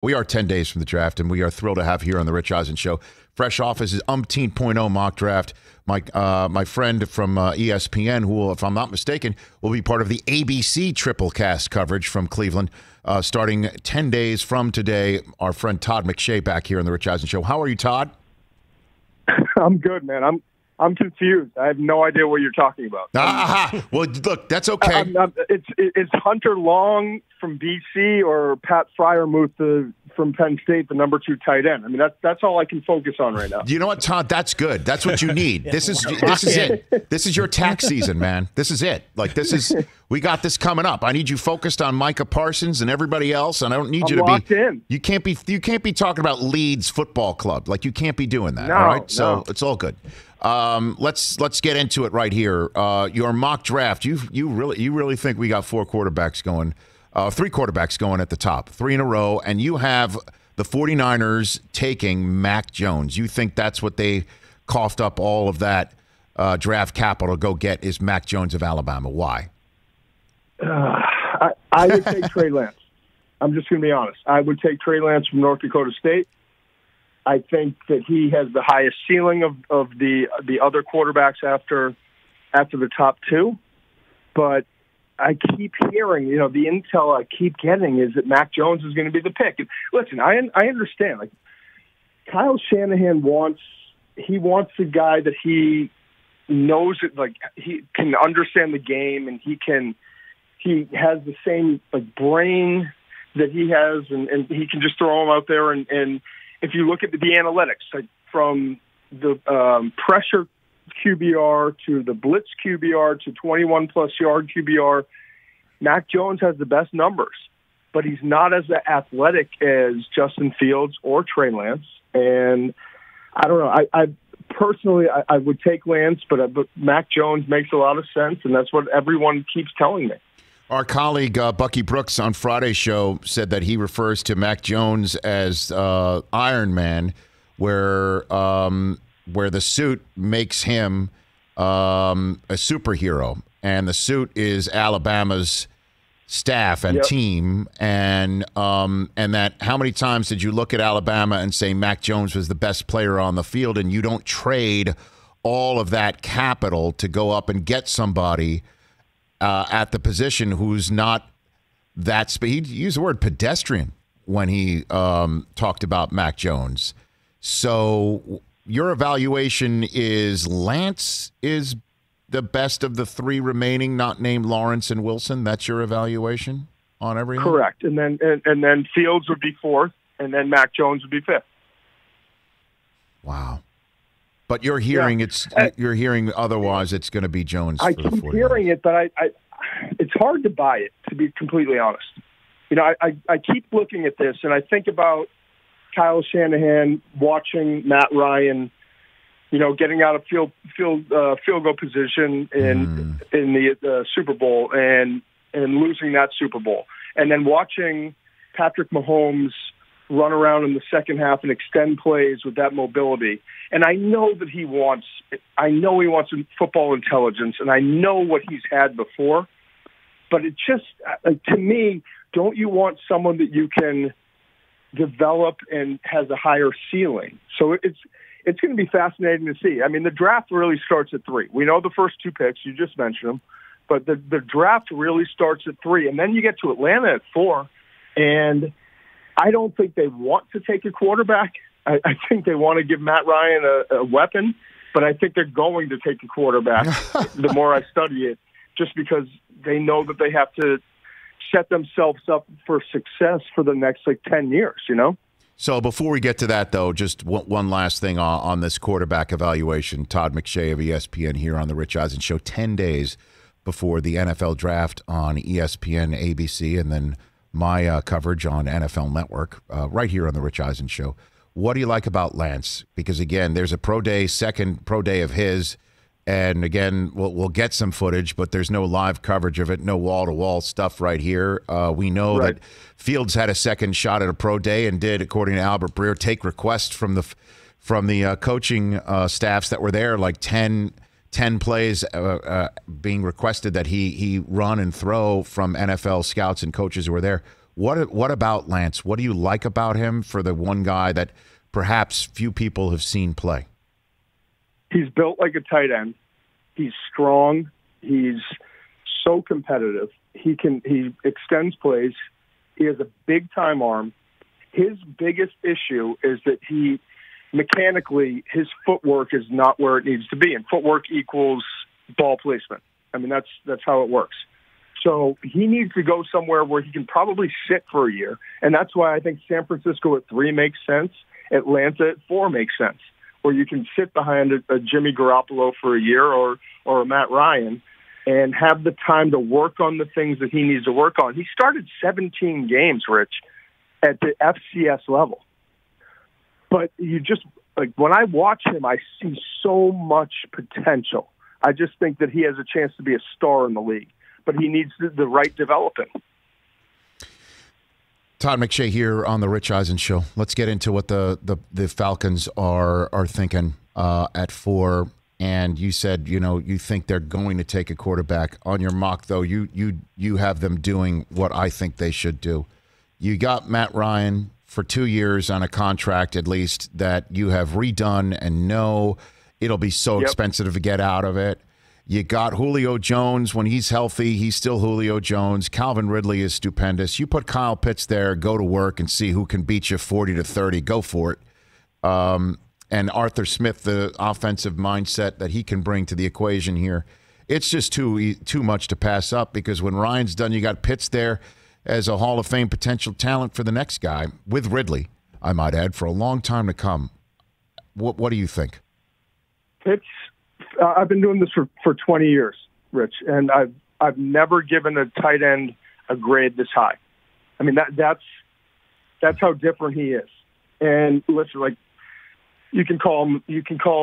We are 10 days from the draft, and we are thrilled to have here on the Rich Eisen Show, fresh off his umpteen.0 mock draft, my friend from ESPN, who, will, if I'm not mistaken, will be part of the ABC triple cast coverage from Cleveland, starting 10 days from today. Our friend Todd McShay back here on the Rich Eisen Show. How are you, Todd? I'm good, man. I'm confused. I have no idea what you're talking about. Well, look, that's okay. It's Hunter Long from BC or Pat Fryermuth from Penn State, the number 2 tight end. I mean, that's all I can focus on right now. You know what, Todd? That's good. That's what you need. This is it. This is your tax season, man. This is it. We got this coming up. I need you focused on Micah Parsons and everybody else, and I don't need you to locked be. In. You can't be talking about Leeds Football Club. Like, you can't be doing that. No, all right, so no. it's all good. Let's get into it right here. Your mock draft. You really think we got 4 quarterbacks going? 3 quarterbacks going at the top, 3 in a row, and you have the 49ers taking Mac Jones. You think that's what they coughed up all of that draft capital to go get is Mac Jones of Alabama? Why? I would take Trey Lance. I'm just going to be honest. I would take Trey Lance from North Dakota State. I think that he has the highest ceiling of the other quarterbacks after the top 2. But I keep hearing, the intel I keep getting is that Mac Jones is going to be the pick. And listen, I understand. Like, Kyle Shanahan wants a guy that he knows it, like, he can understand the game, and he has the same brain that he has, and he can just throw him out there. And if you look at the analytics, like from the pressure QBR to the blitz QBR to 21-plus yard QBR, Mac Jones has the best numbers, but he's not as athletic as Justin Fields or Trey Lance. And I don't know. I personally would take Lance, but Mac Jones makes a lot of sense, and that's what everyone keeps telling me. Our colleague Bucky Brooks on Friday's show said that he refers to Mac Jones as Iron Man, where the suit makes him a superhero, and the suit is Alabama's staff and team, and that how many times did you look at Alabama and say Mac Jones was the best player on the field, and you don't trade all of that capital to go up and get somebody at the position who's not that speed. He used the word pedestrian when he talked about Mac Jones. So your evaluation is Lance is the best of the 3 remaining, not named Lawrence and Wilson. That's your evaluation on everything? Correct. And then Fields would be 4th, and then Mac Jones would be 5th. Wow. But you're hearing you're hearing otherwise it's going to be Jones. I keep hearing it, but it's hard to buy it, to be completely honest. I keep looking at this, and I think about Kyle Shanahan watching Matt Ryan, getting out of field goal position in the Super Bowl and losing that Super Bowl, and then watching Patrick Mahomes run around in the second half and extend plays with that mobility. And I know that he wants football intelligence, and I know what he's had before. But it just, to me, don't you want someone that you can develop and has a higher ceiling? So it's going to be fascinating to see. I mean, the draft really starts at 3. We know the first 2 picks, you just mentioned them, but the draft really starts at 3. And then you get to Atlanta at 4, and I don't think they want to take a quarterback. I think they want to give Matt Ryan a weapon, but I think they're going to take a quarterback the more I study it, just because they know that they have to set themselves up for success for the next 10 years, So before we get to that, though, just one last thing on this quarterback evaluation. Todd McShay of ESPN here on the Rich Eisen Show, 10 days before the NFL draft on ESPN, ABC, and then my coverage on NFL Network right here on the Rich Eisen Show. What do you like about Lance? Because, again, there's a pro day, second pro day of his, and, again, we'll get some footage, but there's no live coverage of it, no wall-to-wall stuff right here. We know that Fields had a second shot at a pro day and did, according to Albert Breer, take requests from the coaching staffs that were there, 10 plays being requested that he run and throw from NFL scouts and coaches who were there. What about Lance? What do you like about him for the one guy that perhaps few people have seen play? He's built like a tight end. He's strong. He's so competitive. He extends plays. He has a big-time arm. His biggest issue is that mechanically, his footwork is not where it needs to be, and footwork equals ball placement. I mean, that's how it works. So he needs to go somewhere where he can probably sit for a year, and that's why I think San Francisco at 3 makes sense. Atlanta at 4 makes sense, where you can sit behind a Jimmy Garoppolo for a year or a Matt Ryan and have the time to work on the things that he needs to work on. He started 17 games, Rich, at the FCS level. But when I watch him, I see so much potential. I just think that he has a chance to be a star in the league, but he needs the right developing. Todd McShay here on the Rich Eisen Show. Let's get into what the Falcons are thinking at 4. And you said, you think they're going to take a quarterback. On your mock, though, you have them doing what I think they should do. You got Matt Ryan for 2 years on a contract, at least, that you have redone and know it'll be so expensive to get out of it. You got Julio Jones. When he's healthy, he's still Julio Jones. Calvin Ridley is stupendous. You put Kyle Pitts there, go to work and see who can beat you 40-30. Go for it. And Arthur Smith, the offensive mindset that he can bring to the equation here. It's just too much to pass up, because when Ryan's done, you got Pitts there as a Hall of Fame potential talent for the next guy, with Ridley, I might add, for a long time to come. What do you think? Pitts, I've been doing this for 20 years, Rich, and I've never given a tight end a grade this high. I mean, that's how different he is. And listen, you can call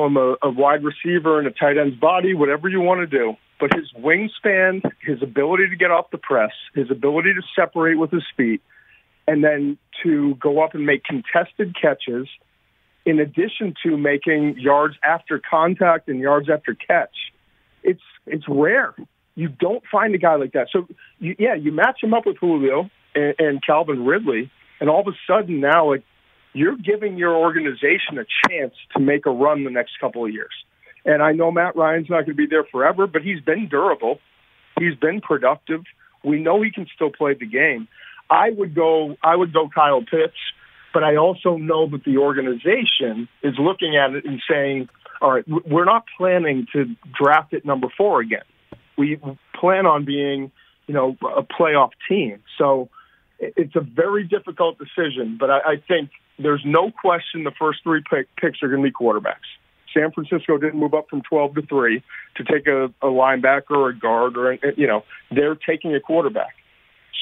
him a wide receiver in a tight end's body, whatever you want to do. But his wingspan, his ability to get off the press, his ability to separate with his feet, and then to go up and make contested catches, in addition to making yards after contact and yards after catch, it's rare. You don't find a guy like that. So, you match him up with Julio and Calvin Ridley, and all of a sudden now you're giving your organization a chance to make a run the next couple of years. And I know Matt Ryan's not going to be there forever, but he's been durable. He's been productive. We know he can still play the game. I would go Kyle Pitts, but I also know that the organization is looking at it and saying, all right, we're not planning to draft at number 4 again. We plan on being, a playoff team. So it's a very difficult decision, but I think there's no question the first 3 picks are going to be quarterbacks. San Francisco didn't move up from 12 to 3 to take a linebacker or a guard, or they're taking a quarterback.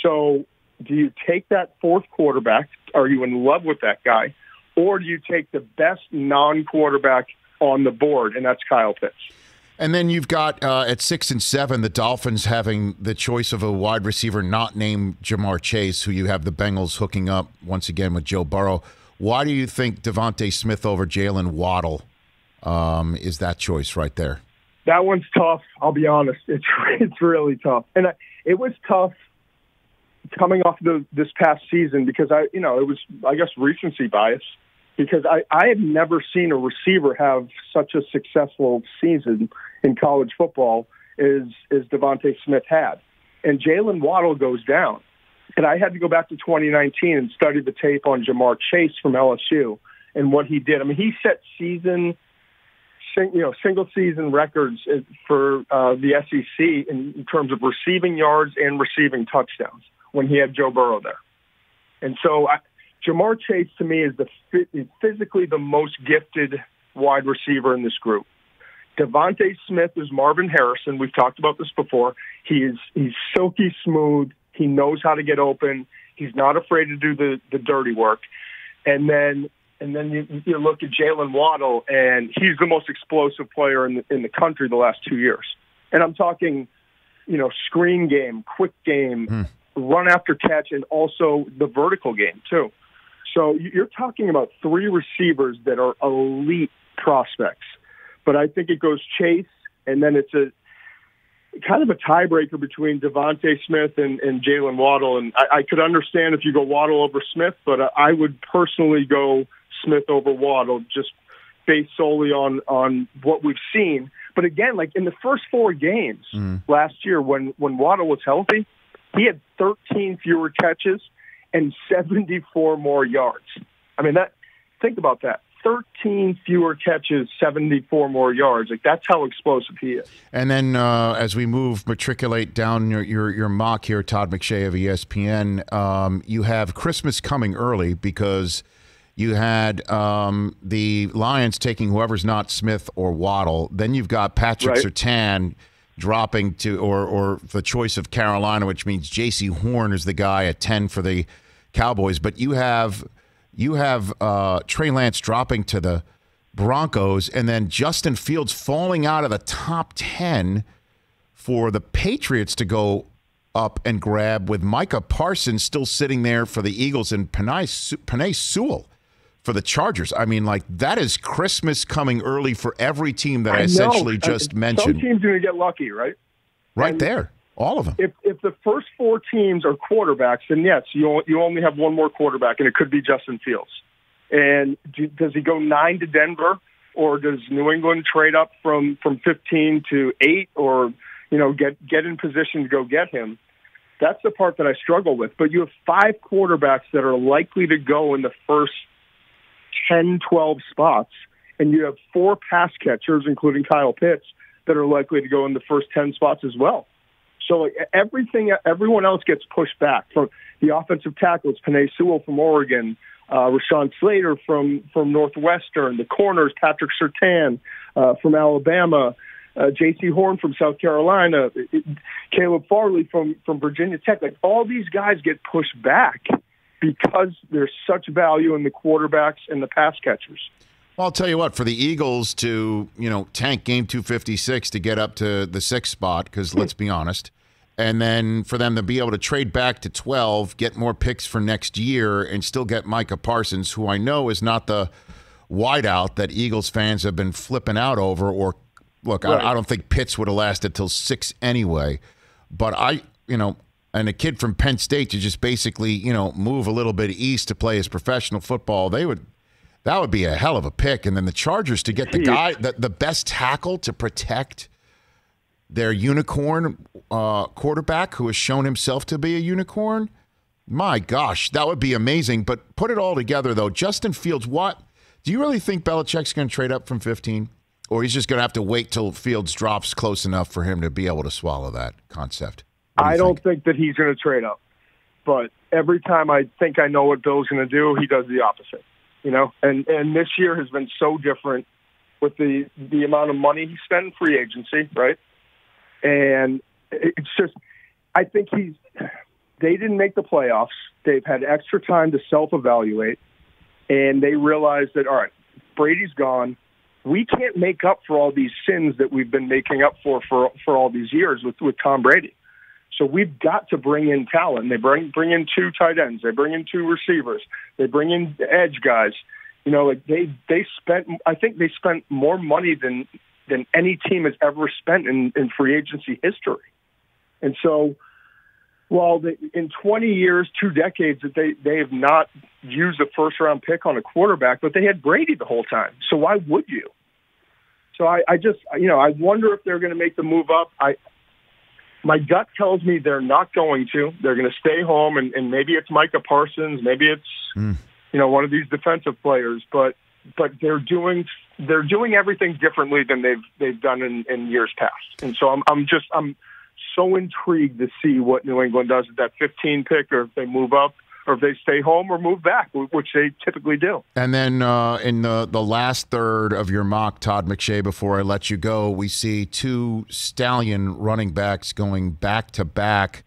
So do you take that 4th quarterback? Are you in love with that guy? Or do you take the best non-quarterback on the board, and that's Kyle Pitts? And then you've got at 6 and 7, the Dolphins having the choice of a wide receiver not named Jamar Chase, who you have the Bengals hooking up once again with Joe Burrow. Why do you think DeVonta Smith over Jalen Waddle is that choice right there? That one's tough. I'll be honest. It's really tough. And it was tough coming off this past season because it was, I guess, recency bias, because I have never seen a receiver have such a successful season in college football as DeVonta Smith had. And Jalen Waddle goes down. And I had to go back to 2019 and study the tape on Jamar Chase from LSU and what he did. I mean, he set single season records for the SEC in terms of receiving yards and receiving touchdowns when he had Joe Burrow there. And so Jamar Chase, to me, is physically the most gifted wide receiver in this group. DeVonta Smith is Marvin Harrison. We've talked about this before. He's silky smooth. He knows how to get open. He's not afraid to do the dirty work. And then you look at Jalen Waddle, and he's the most explosive player in the country the last 2 years. And I'm talking, screen game, quick game, run after catch, and also the vertical game too. So you're talking about 3 receivers that are elite prospects. But I think it goes Chase, and then kind of a tiebreaker between DeVonta Smith and Jalen Waddle. And I could understand if you go Waddle over Smith, but I would personally go Smith over Waddle, just based solely on what we've seen. But again, like in the first 4 games last year, when Waddle was healthy, he had 13 fewer catches and 74 more yards. I mean, think about that. 13 fewer catches, 74 more yards. Like, that's how explosive he is. And then as we matriculate down your mock here, Todd McShay of ESPN, you have Christmas coming early because you had the Lions taking whoever's not Smith or Waddle. Then you've got Patrick Surtain dropping to, or the choice of Carolina, which means J.C. Horn is the guy at 10 for the Cowboys. But you have Trey Lance dropping to the Broncos, and then Justin Fields falling out of the top 10 for the Patriots to go up and grab, with Micah Parsons still sitting there for the Eagles and Penei Sewell for the Chargers. I mean, like, that is Christmas coming early for every team that I essentially just mentioned. Some teams are going to get lucky, right? Right there. All of them. If the first 4 teams are quarterbacks, then yes, you only have one more quarterback, and it could be Justin Fields. And does he go 9 to Denver, or does New England trade up from 15 to 8, or get in position to go get him? That's the part that I struggle with. But you have 5 quarterbacks that are likely to go in the first 10, 12 spots, and you have 4 pass catchers, including Kyle Pitts, that are likely to go in the first 10 spots as well. So everyone else gets pushed back. From the offensive tackles, Penei Sewell from Oregon, Rashawn Slater from Northwestern, the corners, Patrick Surtain from Alabama, J.C. Horn from South Carolina, Caleb Farley from Virginia Tech. Like, all these guys get pushed back because there's such value in the quarterbacks and the pass catchers. Well, I'll tell you what, for the Eagles to, tank game 256 to get up to the 6th spot, because let's be honest, and then for them to be able to trade back to 12, get more picks for next year, and still get Micah Parsons, who I know is not the wideout that Eagles fans have been flipping out over. Or, look, right. I don't think Pitts would have lasted till 6 anyway. But and a kid from Penn State to just basically, move a little bit east to play his professional football, that would be a hell of a pick. And then the Chargers to get the guy, the best tackle to protect their unicorn quarterback, who has shown himself to be a unicorn. My gosh, that would be amazing. But put it all together, though. Justin Fields, do you really think Belichick's going to trade up from 15? Or he's just going to have to wait till Fields drops close enough for him to be able to swallow that concept? I don't think that he's going to trade up. But every time I think I know what Bill's going to do, he does the opposite. And this year has been so different with the amount of money he spent in free agency, right? And it's just, I think they didn't make the playoffs. They've had extra time to self-evaluate, and they realized that, all right, Brady's gone. We can't make up for all these sins that we've been making up for all these years with Tom Brady. So we've got to bring in talent. They bring in 2 tight ends. They bring in 2 receivers. They bring in edge guys. I think they spent more money than any team has ever spent in free agency history. And so, while in 20 years, 2 decades, that they have not used a first-round pick on a quarterback, but they had Brady the whole time. So why would you? So I wonder if they're going to make the move up. My gut tells me they're not going to. They're going to stay home, and maybe it's Micah Parsons, maybe it's one of these defensive players. But they're doing everything differently than they've done in years past. And so I'm so intrigued to see what New England does at that 15 pick, or if they move up, or if they stay home or move back, which they typically do. And then in the last third of your mock, Todd McShay, before I let you go, we see 2 Stallion running backs going back-to-back.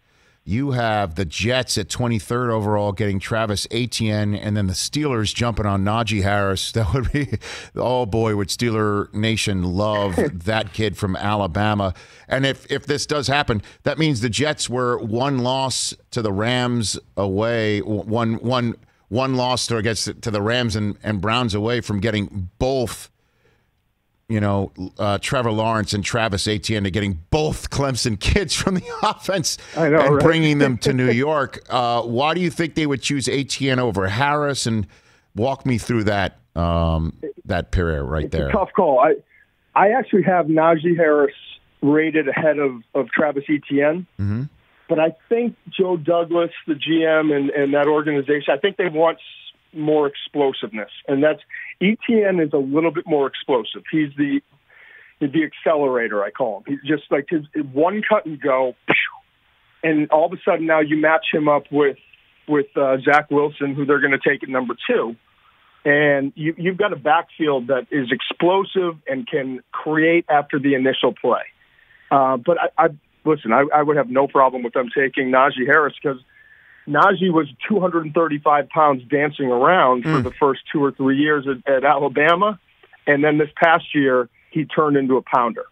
You have the Jets at 23rd overall getting Travis Etienne, and then the Steelers jumping on Najee Harris. That would be, oh boy, would Steeler Nation love that kid from Alabama. And if this does happen, that means the Jets were 1 loss to the Rams away, one loss to the Rams and Browns away from getting both Trevor Lawrence and Travis Etienne to getting both Clemson kids from the offense I know, and right? bringing them to New York. Why do you think they would choose Etienne over Harris? And walk me through that period right there. It's a tough call. I actually have Najee Harris rated ahead of Travis Etienne. Mm-hmm. But I think Joe Douglas, the GM, and that organization, I think they want more explosiveness. And Etienne is a little bit more explosive. He's the accelerator, I call him. He's just like his one cut and go, and all of a sudden now you match him up with Zach Wilson, who they're going to take at number 2. And you've got a backfield that is explosive and can create after the initial play. But listen, I would have no problem with them taking Najee Harris because Najee was 235 pounds dancing around for the first 2 or 3 years at Alabama. And then this past year, he turned into a pounder.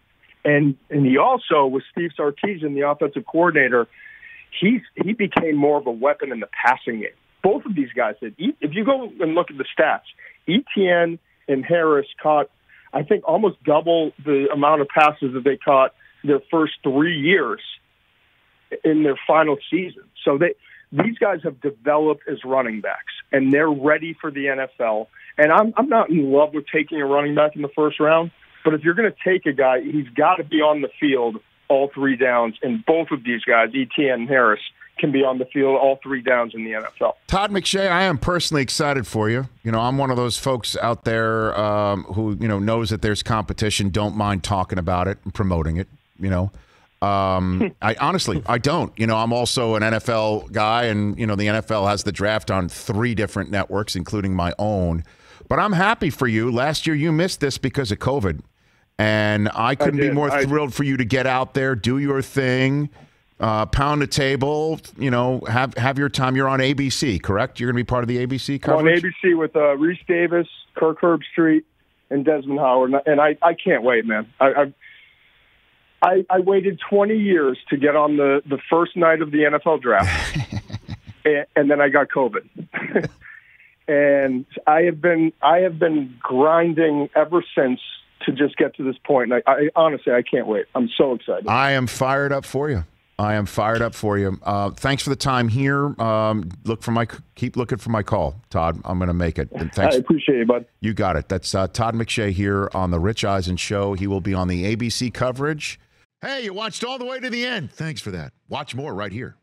And he also, with Steve Sarkisian, the offensive coordinator, he became more of a weapon in the passing game. Both of these guys did. If you go and look at the stats, Etienne and Harris caught, I think, almost double the amount of passes that they caught their first 3 years in their final season. So these guys have developed as running backs, and they're ready for the NFL. And I'm not in love with taking a running back in the first round, but if you're going to take a guy, he's got to be on the field all 3 downs, and both of these guys, Etienne and Harris, can be on the field all 3 downs in the NFL. Todd McShay, I am personally excited for you. I'm one of those folks out there who, knows that there's competition, don't mind talking about it and promoting it. I honestly, I don't. I'm also an NFL guy, and, the NFL has the draft on 3 different networks, including my own. But I'm happy for you. Last year, you missed this because of COVID, and I couldn't be more thrilled for you to get out there, do your thing, pound the table, have your time. You're on ABC, correct? You're going to be part of the ABC coverage? I'm on ABC with Reese Davis, Kirk Herbstreit, and Desmond Howard, and I can't wait, man. I waited 20 years to get on the first night of the NFL draft, and then I got COVID. And I have been grinding ever since to just get to this point. And I honestly, I can't wait. I'm so excited. I am fired up for you. Thanks for the time here. Keep looking for my call, Todd. I'm going to make it. And thanks. I appreciate it, bud. You got it. That's Todd McShay here on the Rich Eisen Show. He will be on the ABC coverage. Hey, you watched all the way to the end. Thanks for that. Watch more right here.